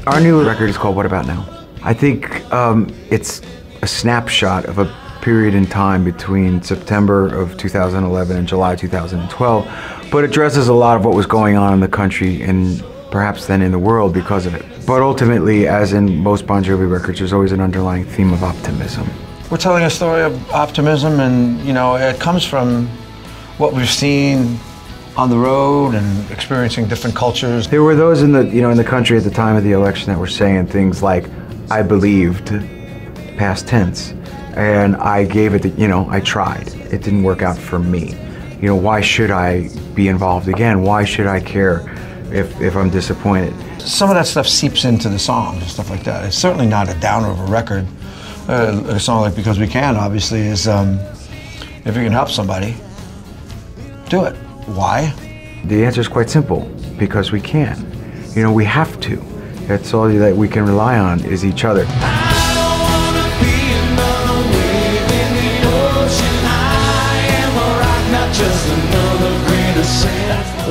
Our new record is called What About Now? I think it's a snapshot of a period in time between September of 2011 and July 2012, but addresses a lot of what was going on in the country and perhaps then in the world because of it. But ultimately, as in most Bon Jovi records, there's always an underlying theme of optimism. We're telling a story of optimism, and it comes from what we've seen on the road and experiencing different cultures. There were those in the country at the time of the election that were saying things like, "I believed," past tense, and I gave it. I tried. It didn't work out for me. Why should I be involved again? Why should I care if I'm disappointed? Some of that stuff seeps into the songs and stuff like that. It's certainly not a downer of a record. A song like Because We Can, obviously, is if you can help somebody, do it. Why? The answer is quite simple. Because we can. We have to. That's all that we can rely on is each other.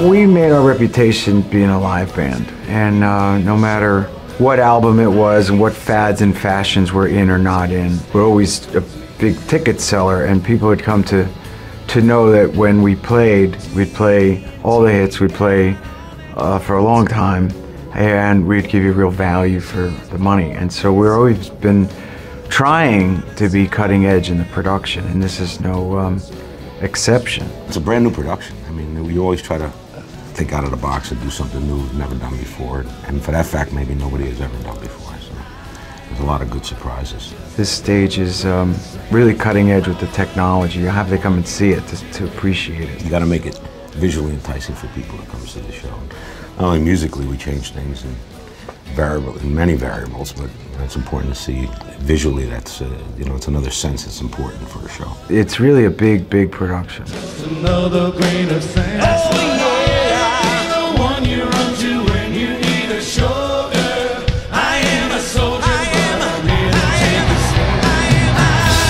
We made our reputation being a live band, and no matter what album it was and what fads and fashions we're in or not in, we're always a big ticket seller, and people would come to know that when we played, we'd play all the hits, we'd play for a long time, and we'd give you real value for the money. And so we've always been trying to be cutting edge in the production, and this is no exception. It's a brand new production. I mean, we always try to think out of the box and do something new we've never done before. And for that fact, maybe nobody has ever done before. So there's a lot of good surprises. This stage is really cutting edge with the technology. You have to come and see it to appreciate it. You got to make it visually enticing for people that comes to the show. Not only musically, we change things in many variables, but it's important to see visually. That's it's another sense that's important for a show. It's really a big production. Another grain of sand. Oh yeah, the one you run to when you need a shoulder. I am a soldier, but I'm here to take a stand. I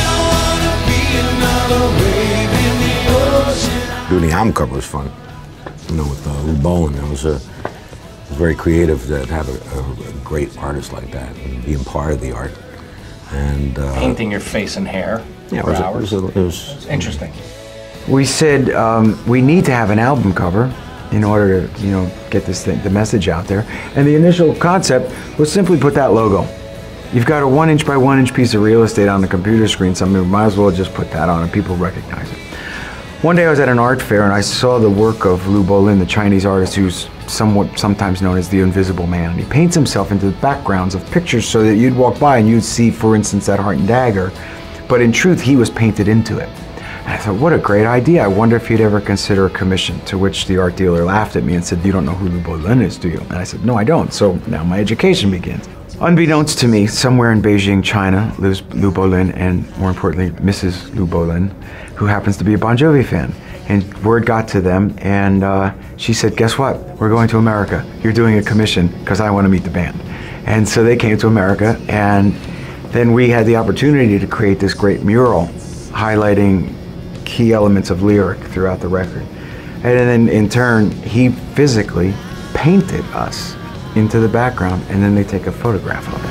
don't wanna be another wave in the ocean. Doing the album cover was fun. With Lou Bolin, it was very creative to have a great artist like that and being part of the art. And painting your face and hair for hours. It was interesting. We said we need to have an album cover in order to get the message out there. And the initial concept was simply put that logo. You've got a 1 inch by 1 inch piece of real estate on the computer screen. Something we might as well just put that on and people recognize it. One day I was at an art fair and I saw the work of Lou Bolin, the Chinese artist who's sometimes known as the Invisible Man. And he paints himself into the backgrounds of pictures so that you'd walk by and you'd see, for instance, that Heart and Dagger. But in truth, he was painted into it. And I thought, what a great idea. I wonder if he'd ever consider a commission, to which the art dealer laughed at me and said, "You don't know who Lou Bolin is, do you?" And I said, "No, I don't." So now my education begins. Unbeknownst to me, somewhere in Beijing, China, lives Lou Bolin, and more importantly, Mrs. Lou Bolin, who happens to be a Bon Jovi fan. And word got to them, and she said, "Guess what? We're going to America. You're doing a commission because I want to meet the band." And so they came to America, and then we had the opportunity to create this great mural highlighting key elements of lyric throughout the record. And then in turn, he physically painted us into the background, and then they take a photograph of it.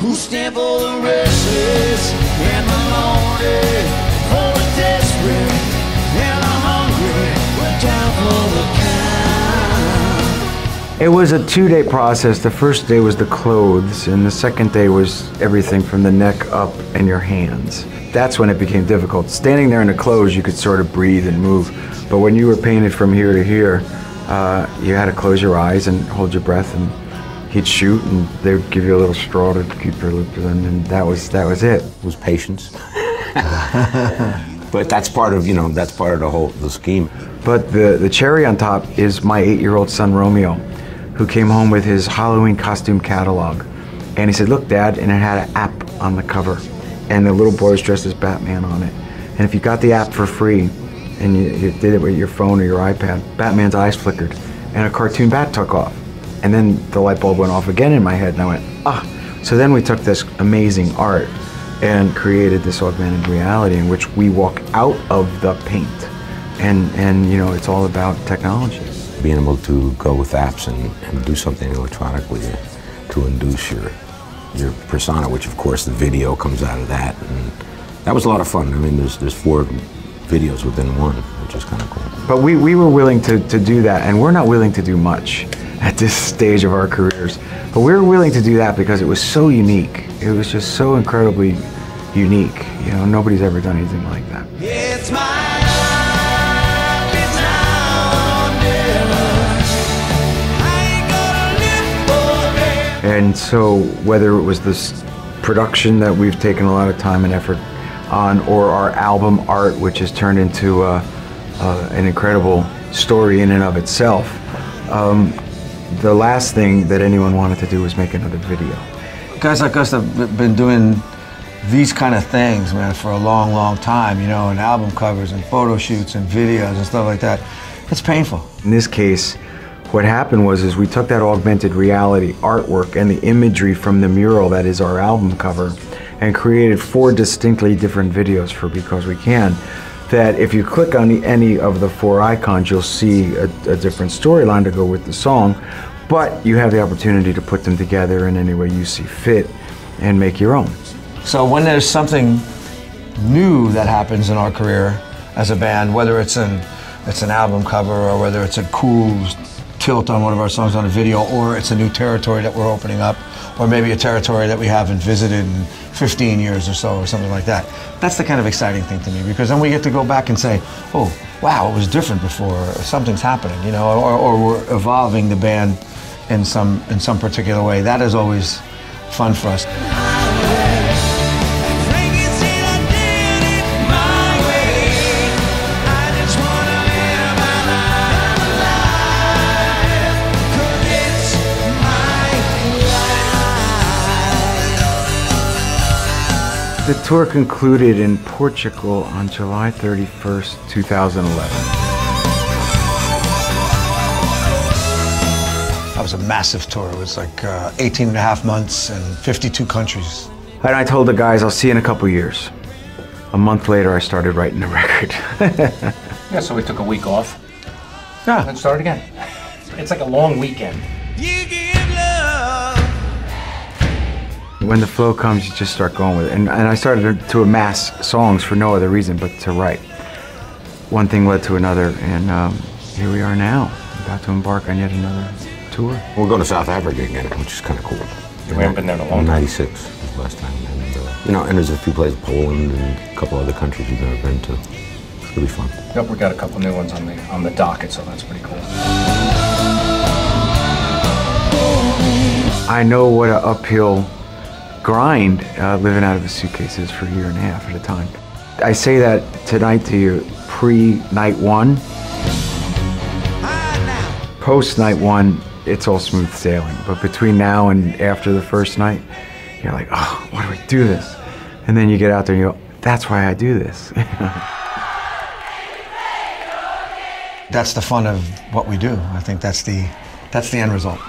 Who stand for the restless and the lonely, for the desperate and the hungry, we're down for the count. It was a 2-day process. The first day was the clothes, and the second day was everything from the neck up and your hands. That's when it became difficult. Standing there in the clothes, you could sort of breathe and move, but when you were painted from here to here, you had to close your eyes and hold your breath, and he'd shoot, and they would give you a little straw to keep your lip, and that was it. It was patience, but that's part of the scheme. But the cherry on top is my 8-year-old son Romeo, who came home with his Halloween costume catalog, and he said, "Look, Dad," and it had an app on the cover, and the little boy was dressed as Batman on it. And if you got the app for free, and you did it with your phone or your iPad, Batman's eyes flickered, and a cartoon bat took off. And then the light bulb went off again in my head, and I went, ah. So then we took this amazing art and created this augmented reality in which we walk out of the paint. And it's all about technology. being able to go with apps and do something electronically to induce your persona, which of course the video comes out of that, and that was a lot of fun. I mean, there's 4 videos within one, which is kind of cool. But we were willing to do that, and we're not willing to do much at this stage of our careers. But we were willing to do that because it was so unique. It was just so incredibly unique. You know, nobody's ever done anything like that. It's my life, it's now or never. I ain't gonna live forever. And so whether it was this production that we've taken a lot of time and effort on, or our album art, which has turned into an incredible story in and of itself, the last thing that anyone wanted to do was make another video. Guys like us have been doing these kind of things, man, for a long, long time, you know, and album covers and photo shoots and videos and stuff like that. It's painful. In this case, what happened was we took that augmented reality artwork and the imagery from the mural that is our album cover and created 4 distinctly different videos for Because We Can, that if you click on any of the 4 icons, you'll see a different storyline to go with the song, but you have the opportunity to put them together in any way you see fit and make your own. So when there's something new that happens in our career as a band, whether it's an album cover or whether it's a cool tilt on one of our songs on a video, or it's a new territory that we're opening up, or maybe a territory that we haven't visited in 15 years or so, or something like that. That's the kind of exciting thing to me, because then we get to go back and say, oh, wow, it was different before, or something's happening, you know, or we're evolving the band in some particular way. That is always fun for us. The tour concluded in Portugal on July 31st, 2011. That was a massive tour. It was like 18 and a half months and 52 countries. And I told the guys, I'll see you in a couple years. A month later, I started writing the record. Yeah, so we took a week off. Yeah. And started again. It's like a long weekend. You give love. When the flow comes, you just start going with it. And I started to amass songs for no other reason but to write. One thing led to another, and here we are now, about to embark on yet another tour. We're going to South Africa again, which is kind of cool. We haven't been there in a long time. 96 was the last time. And, you know, and there's a few places, Poland and a couple other countries we've never been to. It's going to be fun. Yep, we got a couple new ones on the docket, so that's pretty cool. I know what an uphill grind living out of a suitcase is for a year and a half at a time. I say that tonight to you, pre-night 1. Post-night 1, it's all smooth sailing. But between now and after the first night, you're like, oh, why do we do this? And then you get out there and you go, that's why I do this. That's the fun of what we do. I think that's the end result.